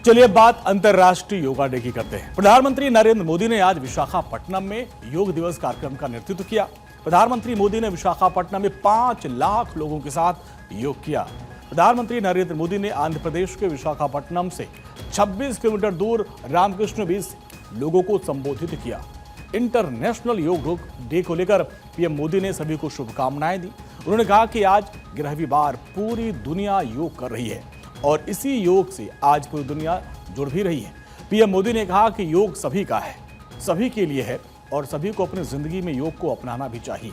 चलिए बात अंतर्राष्ट्रीय योगा डे की करते हैं। प्रधानमंत्री नरेंद्र मोदी ने आज विशाखापट्टनम में योग दिवस कार्यक्रम का नेतृत्व किया। प्रधानमंत्री मोदी ने विशाखापट्टनम में 5 लाख लोगों के साथ योग किया। प्रधानमंत्री नरेंद्र मोदी ने आंध्र प्रदेश के विशाखापट्टनम से 26 किलोमीटर दूर रामकृष्ण बीच लोगों को संबोधित किया। इंटरनेशनल योग डे को लेकर पीएम मोदी ने सभी को शुभकामनाएं दी। उन्होंने कहा कि आज 11वीं बार पूरी दुनिया योग कर रही है और इसी योग से आज पूरी दुनिया जुड़ भी रही है। पीएम मोदी ने कहा कि योग सभी का है, सभी के लिए है और सभी को अपनी जिंदगी में योग को अपनाना भी चाहिए।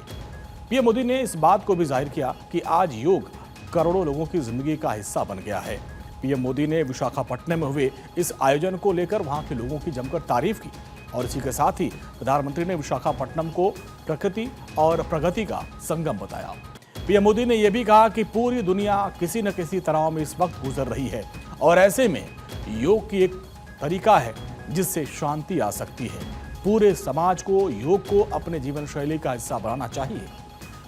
पीएम मोदी ने इस बात को भी जाहिर किया कि आज योग करोड़ों लोगों की जिंदगी का हिस्सा बन गया है। पीएम मोदी ने विशाखापट्टनम में हुए इस आयोजन को लेकर वहां के लोगों की जमकर तारीफ की और इसी के साथ ही प्रधानमंत्री ने विशाखापट्टनम को प्रकृति और प्रगति का संगम बताया। पीएम मोदी ने यह भी कहा कि पूरी दुनिया किसी न किसी तनाव में इस वक्त गुजर रही है और ऐसे में योग की एक तरीका है जिससे शांति आ सकती है। पूरे समाज को योग को अपने जीवन शैली का हिस्सा बनाना चाहिए।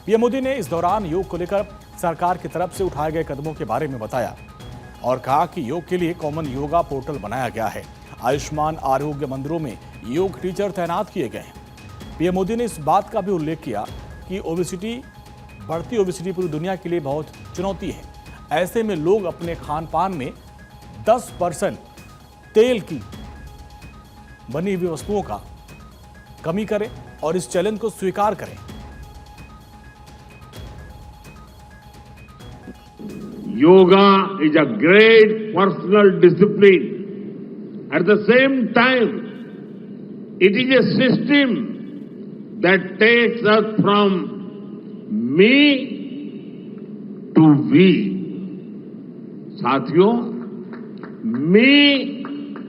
पीएम मोदी ने इस दौरान योग को लेकर सरकार की तरफ से उठाए गए कदमों के बारे में बताया और कहा कि योग के लिए कॉमन योगा पोर्टल बनाया गया है। आयुष्मान आरोग्य मंदिरों में योग टीचर तैनात किए गए हैं। पीएम मोदी ने इस बात का भी उल्लेख किया कि बढ़ती ओबेसिटी पूरी दुनिया के लिए बहुत चुनौती है। ऐसे में लोग अपने खान पान में 10% तेल की बनी हुई वस्तुओं का कमी करें और इस चैलेंज को स्वीकार करें। Yoga is a great personal discipline. At the same time, it is a system that takes us from me to we. साथियों, me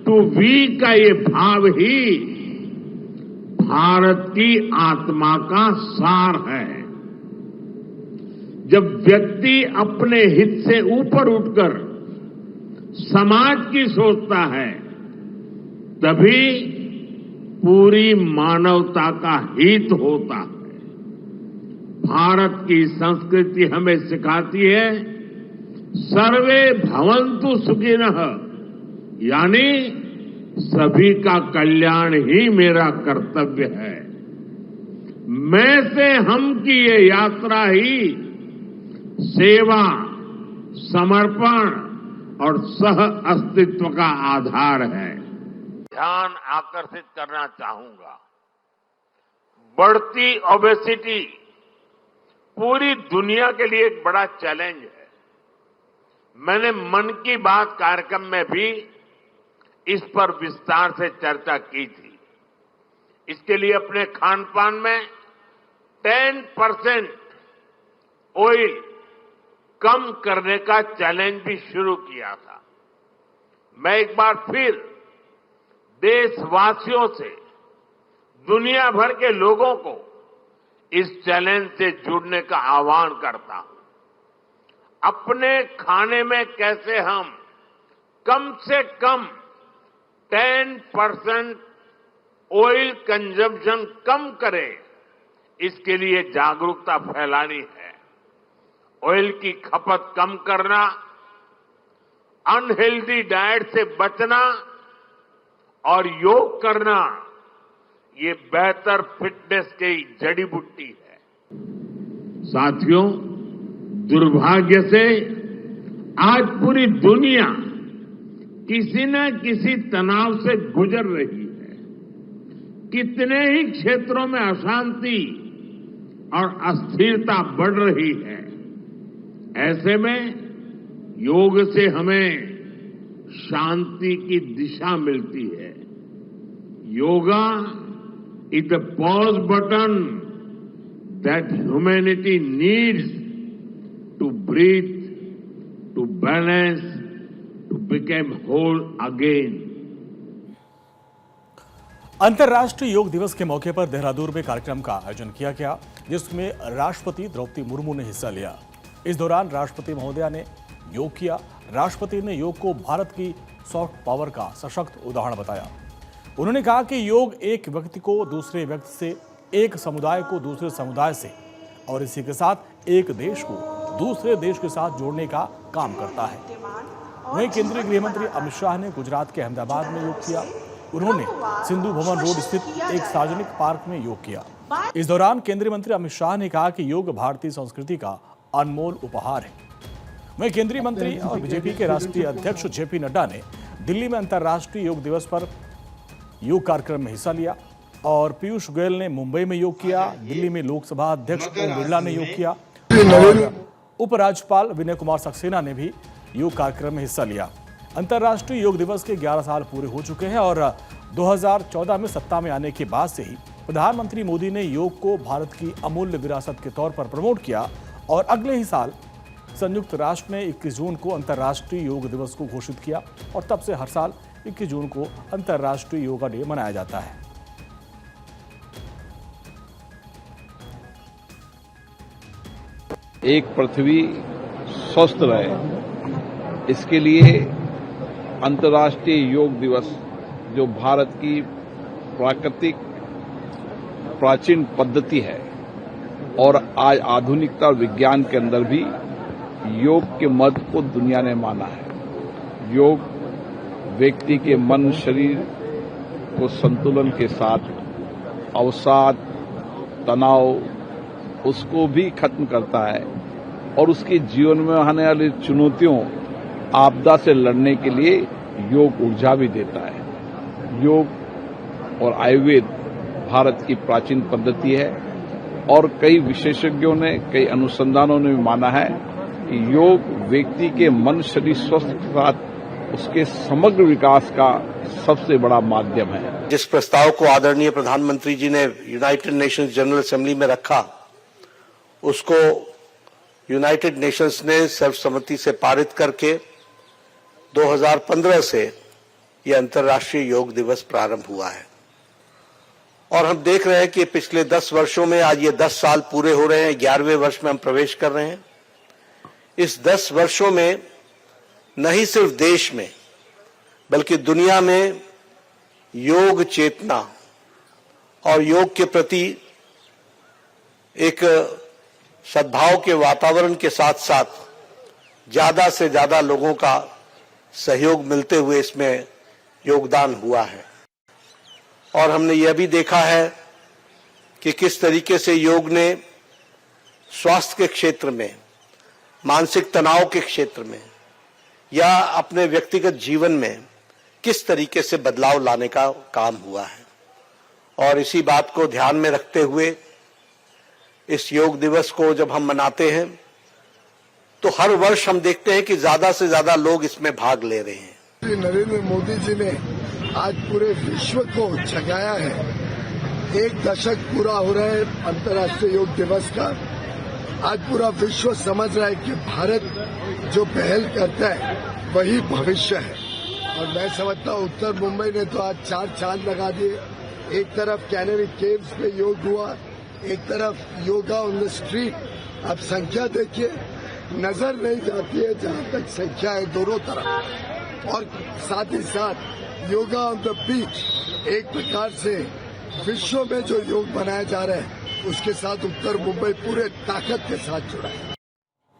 to we का ये भाव ही भारत की आत्मा का सार है। जब व्यक्ति अपने हित से ऊपर उठकर समाज की सोचता है, तभी पूरी मानवता का हित होता है। भारत की संस्कृति हमें सिखाती है सर्वे भवन्तु सुखिनः, यानी सभी का कल्याण ही मेरा कर्तव्य है। मैं से हम की ये यात्रा ही सेवा, समर्पण और सह अस्तित्व का आधार है। ध्यान आकर्षित करना चाहूंगा, बढ़ती ओबेसिटी पूरी दुनिया के लिए एक बड़ा चैलेंज है। मैंने मन की बात कार्यक्रम में भी इस पर विस्तार से चर्चा की थी। इसके लिए अपने खान पान में 10% ऑयल कम करने का चैलेंज भी शुरू किया था। मैं एक बार फिर देशवासियों से, दुनिया भर के लोगों को इस चैलेंज से जुड़ने का आह्वान करता हूं। अपने खाने में कैसे हम कम से कम 10% ऑयल कंजम्पशन कम करें, इसके लिए जागरूकता फैलानी है। ऑयल की खपत कम करना, अनहेल्दी डाइट से बचना और योग करना, ये बेहतर फिटनेस की जड़ी बूटी है। साथियों, दुर्भाग्य से आज पूरी दुनिया किसी न किसी तनाव से गुजर रही है। कितने ही क्षेत्रों में अशांति और अस्थिरता बढ़ रही है। ऐसे में योग से हमें शांति की दिशा मिलती है। Yoga is the pause button that humanity needs to breathe, to balance, to become whole again. अंतर्राष्ट्रीय योग दिवस के मौके पर देहरादून में कार्यक्रम का आयोजन किया गया, जिसमें राष्ट्रपति द्रौपदी मुर्मू ने हिस्सा लिया। इस दौरान राष्ट्रपति महोदया ने योग किया। राष्ट्रपति ने योग को भारत की सॉफ्ट पावर का सशक्त उदाहरण बताया। उन्होंने कहा कि योग एक व्यक्ति को दूसरे व्यक्ति से, एक समुदाय को दूसरे समुदाय से और इसी के साथ एक देश को दूसरे देश के साथ जोड़ने का काम करता है। वहीं केंद्रीय गृह मंत्री अमित शाह ने गुजरात के अहमदाबाद में योग किया। उन्होंने सिंधु भवन रोड स्थित एक सार्वजनिक पार्क में योग किया। इस दौरान केंद्रीय मंत्री अमित शाह ने कहा कि योग भारतीय संस्कृति का अनमोल उपहार है। वहीं केंद्रीय मंत्री और बीजेपी के राष्ट्रीय अध्यक्ष जेपी नड्डा ने दिल्ली में अंतर्राष्ट्रीय योग दिवस पर योग कार्यक्रम में हिस्सा लिया और पीयूष गोयल ने मुंबई में योग किया। दिल्ली में लोकसभा अध्यक्ष ओम बिरला ने योग किया और उपराज्यपाल विनय कुमार सक्सेना ने भी योग कार्यक्रम में हिस्सा लिया। अंतर्राष्ट्रीय योग दिवस के 11 साल पूरे हो चुके हैं और 2014 में सत्ता में आने के बाद से ही प्रधानमंत्री मोदी ने योग को भारत की अमूल्य विरासत के तौर पर प्रमोट किया और अगले ही साल संयुक्त राष्ट्र ने 21 जून को अंतर्राष्ट्रीय योग दिवस को घोषित किया और तब से हर साल 21 जून को अंतर्राष्ट्रीय योगा डे मनाया जाता है। एक पृथ्वी स्वस्थ रहे, इसके लिए अंतर्राष्ट्रीय योग दिवस जो भारत की प्राकृतिक प्राचीन पद्धति है और आज आधुनिकता और विज्ञान के अंदर भी योग के महत्व को दुनिया ने माना है। योग व्यक्ति के मन शरीर को संतुलन के साथ अवसाद तनाव उसको भी खत्म करता है और उसके जीवन में आने वाली चुनौतियों आपदा से लड़ने के लिए योग ऊर्जा भी देता है। योग और आयुर्वेद भारत की प्राचीन पद्धति है और कई विशेषज्ञों ने कई अनुसंधानों ने भी माना है कि योग व्यक्ति के मन शरीर स्वस्थ के साथ उसके समग्र विकास का सबसे बड़ा माध्यम है। जिस प्रस्ताव को आदरणीय प्रधानमंत्री जी ने यूनाइटेड नेशंस जनरल असेंबली में रखा उसको यूनाइटेड नेशंस ने सर्वसम्मति से पारित करके 2015 से यह अंतर्राष्ट्रीय योग दिवस प्रारंभ हुआ है और हम देख रहे हैं कि पिछले 10 वर्षों में आज ये 10 साल पूरे हो रहे हैं, 11वें वर्ष में हम प्रवेश कर रहे हैं। इस 10 वर्षों में न ही सिर्फ देश में बल्कि दुनिया में योग चेतना और योग के प्रति एक सद्भाव के वातावरण के साथ साथ ज्यादा से ज्यादा लोगों का सहयोग मिलते हुए इसमें योगदान हुआ है और हमने यह भी देखा है कि किस तरीके से योग ने स्वास्थ्य के क्षेत्र में, मानसिक तनाव के क्षेत्र में या अपने व्यक्तिगत जीवन में किस तरीके से बदलाव लाने का काम हुआ है। और इसी बात को ध्यान में रखते हुए इस योग दिवस को जब हम मनाते हैं तो हर वर्ष हम देखते हैं कि ज्यादा से ज्यादा लोग इसमें भाग ले रहे हैं। श्री नरेंद्र मोदी जी ने आज पूरे विश्व को जगाया है। 1 दशक पूरा हो रहा है अंतर्राष्ट्रीय योग दिवस का। आज पूरा विश्व समझ रहा है कि भारत जो पहल करता है वही भविष्य है और मैं समझता हूँ उत्तर मुंबई ने तो आज 4 चांद लगा दिए। एक तरफ कैनरी केव्स पे योग हुआ, एक तरफ योगा ऑन द स्ट्रीट। अब संख्या देखिए, नजर नहीं जाती है जहाँ तक संख्या है दोनों तरफ। और साथ ही साथ योगा ऑन द बीच, एक प्रकार से विश्व में जो योग मनाया जा रहा है उसके साथ उत्तर मुंबई पूरे ताकत के साथ जुड़ा है।